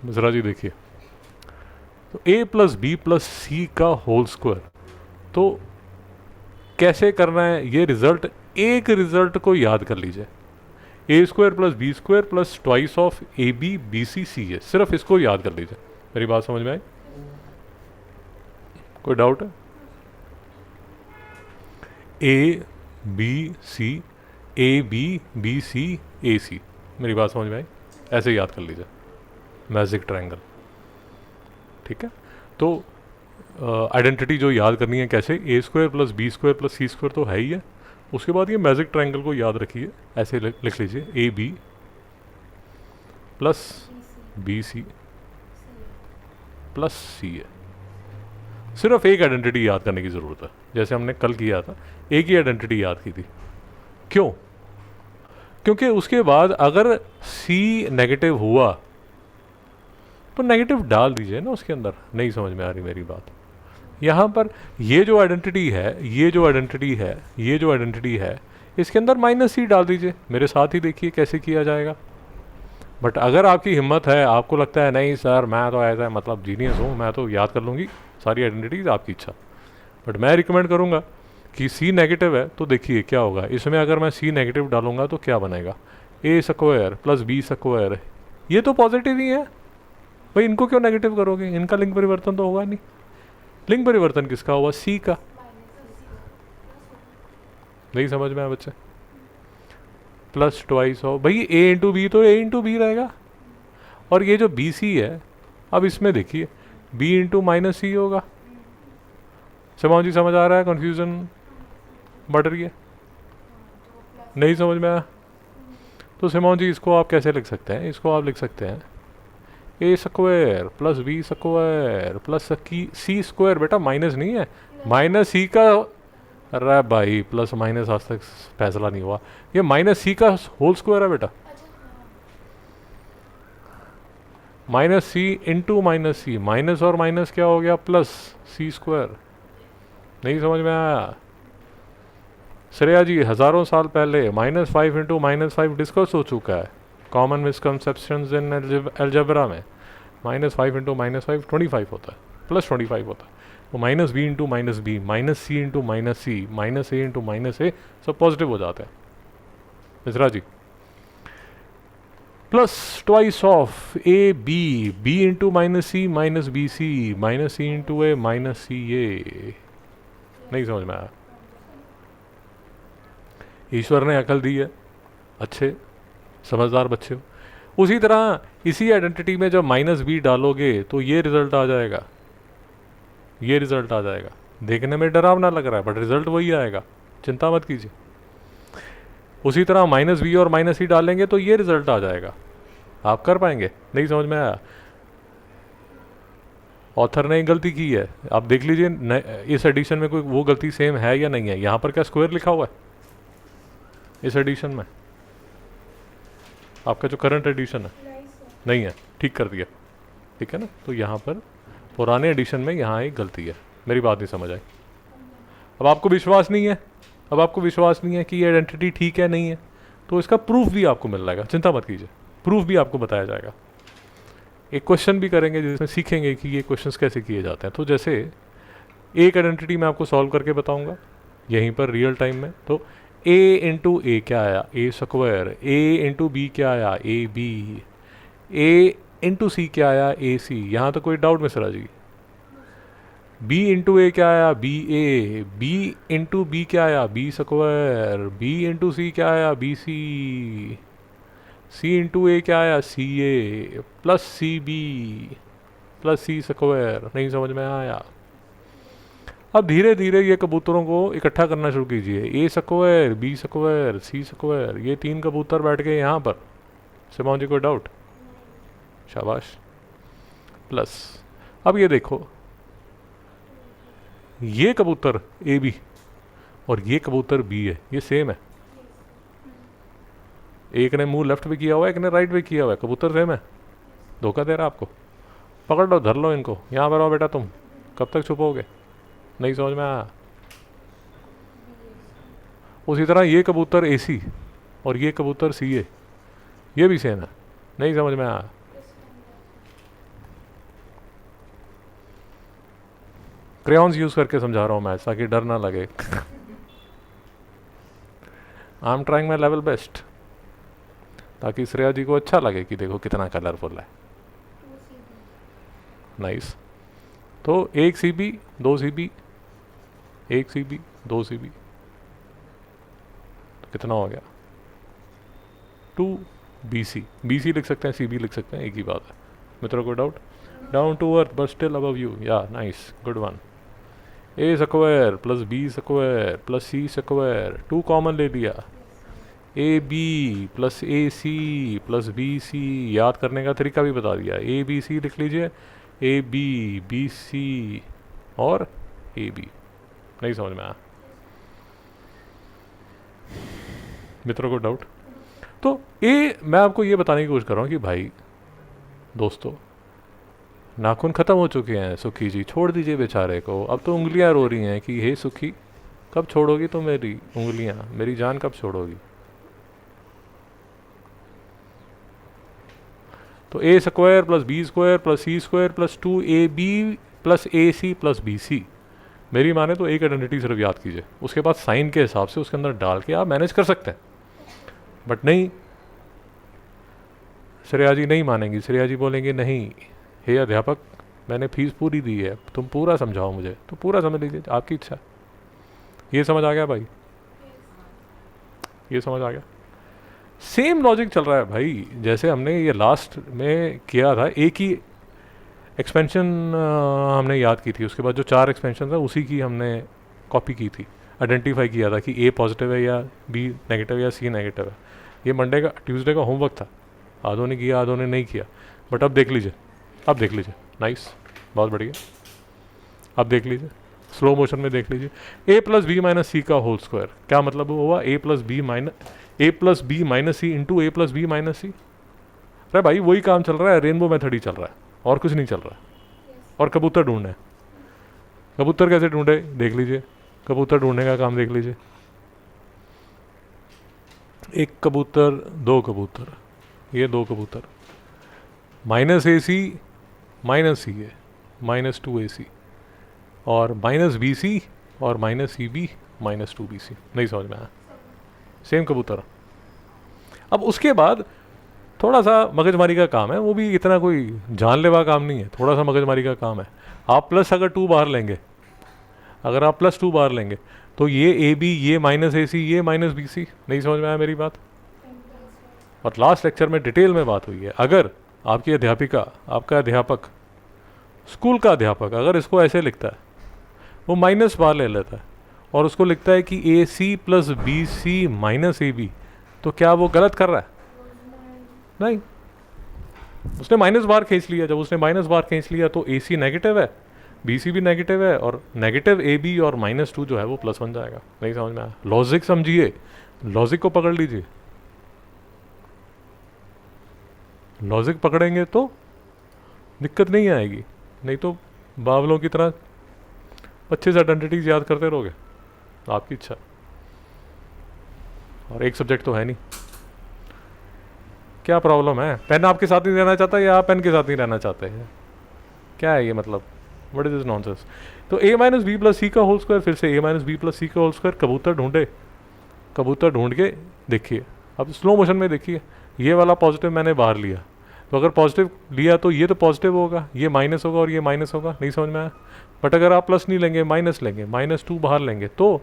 मिश्रा जी देखिए, तो a plus B plus सी का होल स्क्वायर, तो कैसे करना है ये रिजल्ट, एक रिजल्ट को याद कर लीजिए, A square plus B square plus twice of A B B C C है, सिर्फ इसको याद कर लीजिए। मेरी बात समझ में आई? कोई डाउट है? A B C, A B B C A C, मेरी बात समझ में आई? ऐसे याद कर लीजिए, मैजिक ट्रायंगल। ठीक है, तो आइडेंटिटी जो याद करनी है कैसे, A square plus B square plus C square तो है ही है, उसके बाद ये मैजिक ट्रायंगल को याद रखिए, ऐसे लिख लीजिए A B plus B C plus C है। सिर्फ एक आइडेंटिटी याद करने की ज़रूरत है, जैसे हमने कल किया था, एक ही आइडेंटिटी याद की थी। क्यों? क्योंकि उसके बाद अगर सी नेगेटिव हुआ तो नेगेटिव डाल दीजिए ना उसके अंदर। नहीं समझ में आ रही मेरी बात? यहाँ पर ये जो आइडेंटिटी है, ये जो आइडेंटिटी है, ये जो आइडेंटिटी है, इसके अंदर माइनस सी डाल दीजिए। मेरे साथ ही देखिए कैसे किया जाएगा। बट अगर आपकी हिम्मत है, आपको लगता है नहीं सर मैं तो ऐसा मतलब जीनियस हूँ, मैं तो याद कर लूँगी सारी आइडेंटिटीज, आपकी इच्छा। बट मैं रिकमेंड करूँगा कि सी नेगेटिव है तो देखिए क्या होगा इसमें, अगर मैं सी नेगेटिव डालूंगा तो क्या बनेगा, ए स्क्वायर प्लस बी स्क्वायर, ये तो पॉजिटिव ही है भाई, इनको क्यों नेगेटिव करोगे, इनका लिंग परिवर्तन तो होगा नहीं। लिंग परिवर्तन किसका हुआ? सी का। नहीं समझ में आया बच्चे? प्लस ट्वाइस ऑफ भाई ए इंटू बी, तो ए इंटू बी रहेगा, और ये जो बी सी है, अब इसमें देखिए बी इंटू माइनस सी होगा। सिमाओ जी समझ आ रहा है? कन्फ्यूजन बढ़ रही है? नहीं समझ में आया? तो सिमाओ जी इसको आप कैसे लिख सकते हैं, इसको आप लिख सकते हैं A square plus B square plus C square, बेटा माइनस नहीं है, माइनस सी का, अरे भाई प्लस माइनस आज तक फैसला नहीं हुआ, ये माइनस सी का होल स्क्वायर है बेटा, minus C into minus C, minus और माइनस क्या हो गया, प्लस सी स्क्वायर। नहीं समझ में आया? श्रेया जी हज़ारों साल पहले -5 इंटू -5 डिस्कस हो चुका है, कॉमन मिसकंसेप्शन इन एल्जेब्रा में। -5 इंटू -5 25 होता है, प्लस 25 होता है, तो minus B into minus B, minus C into minus C, minus A into minus A, सब पॉजिटिव हो जाते हैं। Mishra ji plus twice of A B, B into minus C minus B C, minus C into A minus C A. नहीं समझ में आया? ईश्वर ने अकल दी है, अच्छे समझदार बच्चे हो। उसी तरह इसी आइडेंटिटी में जब माइनस बी डालोगे तो ये रिजल्ट आ जाएगा, ये रिजल्ट आ जाएगा। देखने में डरावना लग रहा है बट रिजल्ट वही आएगा, चिंता मत कीजिए। उसी तरह माइनस बी और माइनस सी डालेंगे तो ये रिजल्ट आ जाएगा। आप कर पाएंगे? नहीं समझ में आया? ऑथर ने गलती की है, आप देख लीजिए इस एडिशन में कोई वो गलती सेम है या नहीं है। यहाँ पर क्या स्क्वायर लिखा हुआ है इस एडिशन में? आपका जो करंट एडिशन है नहीं है, ठीक कर दिया, ठीक है ना। तो यहाँ पर पुराने एडिशन में यहाँ एक गलती है। मेरी बात नहीं समझ आई? अब आपको विश्वास नहीं है, अब आपको विश्वास नहीं है कि ये आइडेंटिटी ठीक है नहीं है, तो इसका प्रूफ भी आपको मिल जाएगा, चिंता मत कीजिए, प्रूफ भी आपको बताया जाएगा। एक क्वेश्चन भी करेंगे जिसमें सीखेंगे कि ये क्वेश्चंस कैसे किए जाते हैं। तो जैसे एक आइडेंटिटी मैं आपको सॉल्व करके बताऊंगा यहीं पर रियल टाइम में। तो ए इंटू ए क्या आया, ए स्क्वायर, ए इंटू बी क्या आया, ए बी, ए इंटू सी क्या आया, ए सी। यहाँ तो कोई doubt Mishra ji? B into ए क्या आया, बी ए, बी इंटू बी क्या आया, बी स्क्वायर, बी इंटू सी क्या आया, बी सी, सी इंटू ए क्या आया, सी ए, plus C B plus C square. नहीं समझ में आया? अब धीरे धीरे ये कबूतरों को इकट्ठा करना शुरू कीजिए, ए स्क्वायर, बी स्क्वायर, सी स्क्वायर, ये 3 कबूतर बैठ गए यहाँ पर। सिमाओ जी कोई डाउट? शाबाश। प्लस अब ये देखो, ये कबूतर ए बी और ये कबूतर बी है, ये सेम है। एक ने मुंह लेफ्ट पे किया हुआ है, एक ने राइट पे किया हुआ है, कबूतर सेम है। धोखा दे रहा आपको। पकड़ लो, धर लो इनको। यहाँ पर आओ बेटा, तुम कब तक छुपोगे? नहीं समझ में आया? उसी तरह ये कबूतर ए सी और ये कबूतर सी ए, ये भी सेम है। नहीं समझ में आया? क्रेयॉन्स यूज़ करके समझा रहा हूँ मैथ्स ताकि डर ना लगे। I am trying my level best ताकि श्रेया जी को अच्छा लगे कि देखो कितना कलरफुल है। नाइस। तो 1 CB 2 CB 1 CB 2 CB तो कितना हो गया 2 BC। BC लिख सकते हैं, CB लिख सकते हैं, एक ही बात है। मित्रों को doubt? Down to earth but still above you. Yeah nice, good one. A square plus B square plus C square 2 common ले लिया। AB plus AC plus BC याद करने का तरीका भी बता दिया। ABC लिख लीजिए, AB BC और AB। नहीं समझ में आया मित्रों को डाउट? तो मैं आपको ये बताने की कोशिश कर रहा हूँ कि भाई दोस्तों नाखून ख़त्म हो चुके हैं सुखी जी, छोड़ दीजिए बेचारे को। अब तो उंगलियां रो रही हैं कि हे सुखी कब छोड़ोगी तो मेरी उंगलियां, मेरी जान कब छोड़ोगी। तो A square plus B square plus C square plus 2AB plus AC plus BC। मेरी माने तो एक आइडेंटिटी सिर्फ याद कीजिए, उसके बाद साइन के हिसाब से उसके अंदर डाल के आप मैनेज कर सकते हैं। बट नहीं, श्रेया जी नहीं मानेंगी। श्रेया जी बोलेंगे नहीं हे अध्यापक मैंने फीस पूरी दी है, तुम पूरा समझाओ मुझे। तो पूरा समझ लीजिए, आपकी इच्छा। ये समझ आ गया भाई? ये समझ आ गया? सेम लॉजिक चल रहा है भाई, जैसे हमने ये लास्ट में किया था। एक ही एक्सपेंशन हमने याद की थी, उसके बाद जो 4 एक्सपेंशन था उसी की हमने कॉपी की थी। आइडेंटिफाई किया था कि A पॉजिटिव है या B नेगेटिव या C नेगेटिव है। ये मंडे का ट्यूसडे का होमवर्क था, आधों ने किया आधों ने नहीं किया। बट अब देख लीजिए, अब देख लीजिए। नाइस, बहुत बढ़िया। अब देख लीजिए, स्लो मोशन में देख लीजिए। A plus B minus C का होल स्क्वायर, क्या मतलब हुआ? A plus B minus C into A plus B minus C. अरे भाई वही काम चल रहा है, रेनबो मेथड ही चल रहा है, और कुछ नहीं चल रहा है। और कबूतर ढूंढना है। कबूतर कैसे ढूंढे देख लीजिए, कबूतर ढूंढने का काम देख लीजिए। 1 कबूतर 2 कबूतर, ये 2 कबूतर, माइनस AC माइनस सी है माइनस 2AC और माइनस BC और माइनस CB माइनस 2BC। नहीं समझ में आया? सेम कबूतर। अब उसके बाद थोड़ा सा मगजमारी का काम है, वो भी इतना कोई जानलेवा काम नहीं है, थोड़ा सा मगजमारी का काम है। आप प्लस अगर 2 बाहर लेंगे, अगर आप प्लस 2 बाहर लेंगे तो ये AB, ये माइनस AC, ये माइनस BC। नहीं समझ में आया मेरी बात? और लास्ट लेक्चर में डिटेल में बात हुई है। अगर आपकी अध्यापिका, आपका अध्यापक, स्कूल का अध्यापक अगर इसको ऐसे लिखता है, वो माइनस बाहर ले लेता है और उसको लिखता है कि AC plus BC minus AB, तो क्या वो गलत कर रहा है? नहीं, उसने माइनस बार खींच लिया। जब उसने माइनस बार खींच लिया तो AC नेगेटिव है, BC भी नेगेटिव है, और नेगेटिव AB और माइनस 2 जो है वो प्लस बन जाएगा। नहीं समझ में आया? लॉजिक समझिए, लॉजिक को पकड़ लीजिए। लॉजिक पकड़ेंगे तो दिक्कत नहीं आएगी, नहीं तो बावलों की तरह 25 आइडेंटिटीज याद करते रहोगे। आपकी इच्छा। और एक सब्जेक्ट तो है नहीं। क्या प्रॉब्लम है? पेन आपके साथ नहीं रहना चाहता या आप पेन के साथ नहीं रहना चाहते हैं? क्या है ये मतलब? What is this nonsense? तो A माइनस बी प्लस सी का होल स्क्वायर, फिर से A माइनस बी प्लस सी का होल स्क्वायर। कबूतर ढूंढे, कबूतर ढूंढ के देखिए। अब स्लो मोशन में देखिए, ये वाला पॉजिटिव मैंने बाहर लिया, तो अगर पॉजिटिव लिया तो ये तो पॉजिटिव होगा, ये माइनस होगा और ये माइनस होगा। नहीं समझ में आया? बट अगर आप प्लस नहीं लेंगे, माइनस लेंगे, माइनस 2 बाहर लेंगे, तो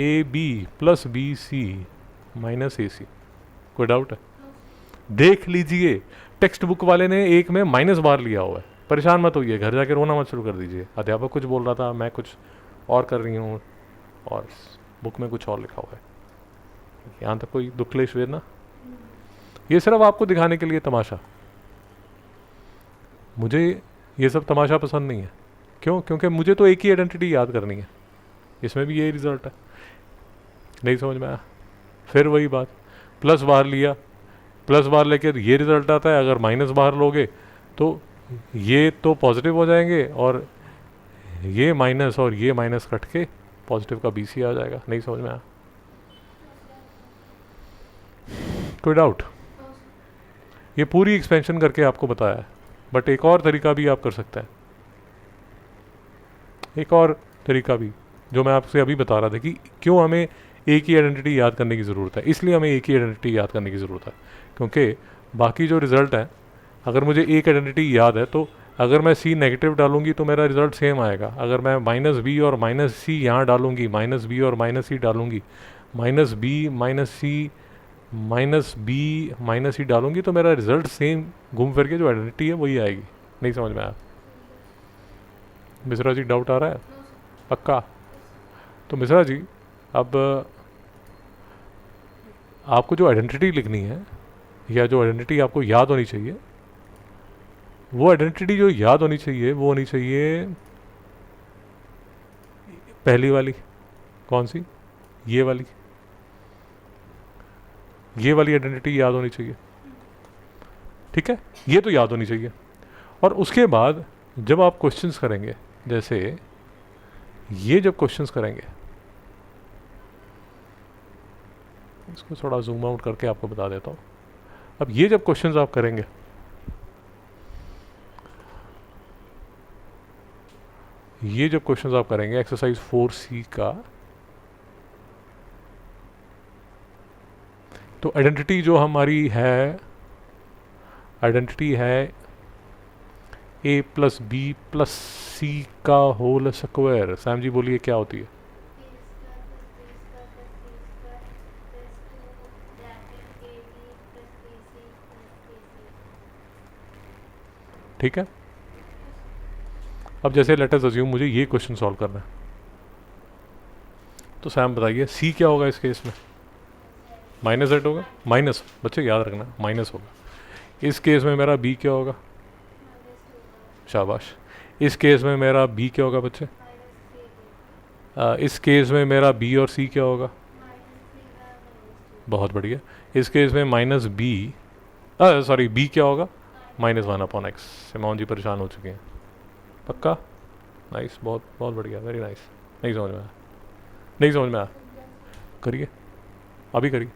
AB plus BC minus AC। कोई डाउट है? देख लीजिए, टेक्स्ट बुक वाले ने एक में माइनस बाहर लिया हुआ है। परेशान मत होइए, घर जाके रोना मत शुरू कर दीजिए। अध्यापक कुछ बोल रहा था, मैं कुछ और कर रही हूँ और बुक में कुछ और लिखा हुआ है। यहाँ तक कोई दुख क्लेश वेदना? ये सिर्फ आपको दिखाने के लिए तमाशा। मुझे ये सब तमाशा पसंद नहीं है। क्यों? क्योंकि मुझे तो एक ही आइडेंटिटी याद करनी है। इसमें भी यही रिजल्ट है। नहीं समझ में आया? फिर वही बात, प्लस बाहर लिया, प्लस बाहर लेके ये रिजल्ट आता है। अगर माइनस बाहर लोगे तो ये तो पॉजिटिव हो जाएंगे और ये माइनस और ये माइनस कट के पॉजिटिव का BC आ जाएगा। नहीं समझ में आया? कोई डाउट? ये पूरी एक्सपेंशन करके आपको बताया है, बट एक और तरीका भी आप कर सकते हैं। एक और तरीका भी जो मैं आपसे अभी बता रहा था कि क्यों हमें एक ही आइडेंटिटी याद करने की ज़रूरत है, इसलिए हमें एक ही आइडेंटिटी याद करने की ज़रूरत है क्योंकि बाकी जो रिज़ल्ट हैं, अगर मुझे एक आइडेंटिटी याद है तो अगर मैं सी नेगेटिव डालूंगी तो मेरा रिज़ल्ट सेम आएगा। अगर मैं माइनस बी और माइनस सी यहाँ डालूंगी, माइनस बी और माइनस सी डालूंगी, minus B minus C minus B minus सी डालूंगी तो मेरा रिज़ल्ट सेम घूम फिर के जो आइडेंटिटी है वही आएगी। नहीं समझ में आया? मिश्रा जी डाउट आ रहा है? पक्का? तो मिश्रा जी अब आपको जो आइडेंटिटी लिखनी है या जो आइडेंटिटी आपको याद होनी चाहिए, वो आइडेंटिटी जो याद होनी चाहिए वो होनी चाहिए पहली वाली। कौन सी? ये वाली आइडेंटिटी याद होनी चाहिए। ठीक है, ये तो याद होनी चाहिए। और उसके बाद जब आप क्वेश्चंस करेंगे, जैसे ये जब क्वेश्चंस करेंगे, इसको थोड़ा जूम आउट करके आपको बता देता हूँ। अब ये जब क्वेश्चंस आप करेंगे, ये जब क्वेश्चंस आप करेंगे एक्सरसाइज 4C का, तो आइडेंटिटी जो हमारी है, आइडेंटिटी है a प्लस बी प्लस सी का होल स्क्वायर। सैम जी बोलिए क्या होती है? ठीक है, अब जैसे लेट अस अज्यूम मुझे ये क्वेश्चन सॉल्व करना है, तो सैम बताइए सी क्या होगा इस केस में? माइनस जेड होगा। माइनस, बच्चे याद रखना माइनस होगा। इस केस में मेरा बी क्या होगा? शाबाश। इस केस में मेरा बी क्या होगा बच्चे? इस केस में मेरा बी और सी क्या होगा? बहुत बढ़िया। इस केस में माइनस बी, सॉरी बी क्या होगा? -1/x। सिमोन जी परेशान हो चुके हैं। पक्का? नाइस, बहुत बहुत बढ़िया, वेरी नाइस। नहीं समझ में आया? नहीं समझ में आया? करिए, अभी करिए।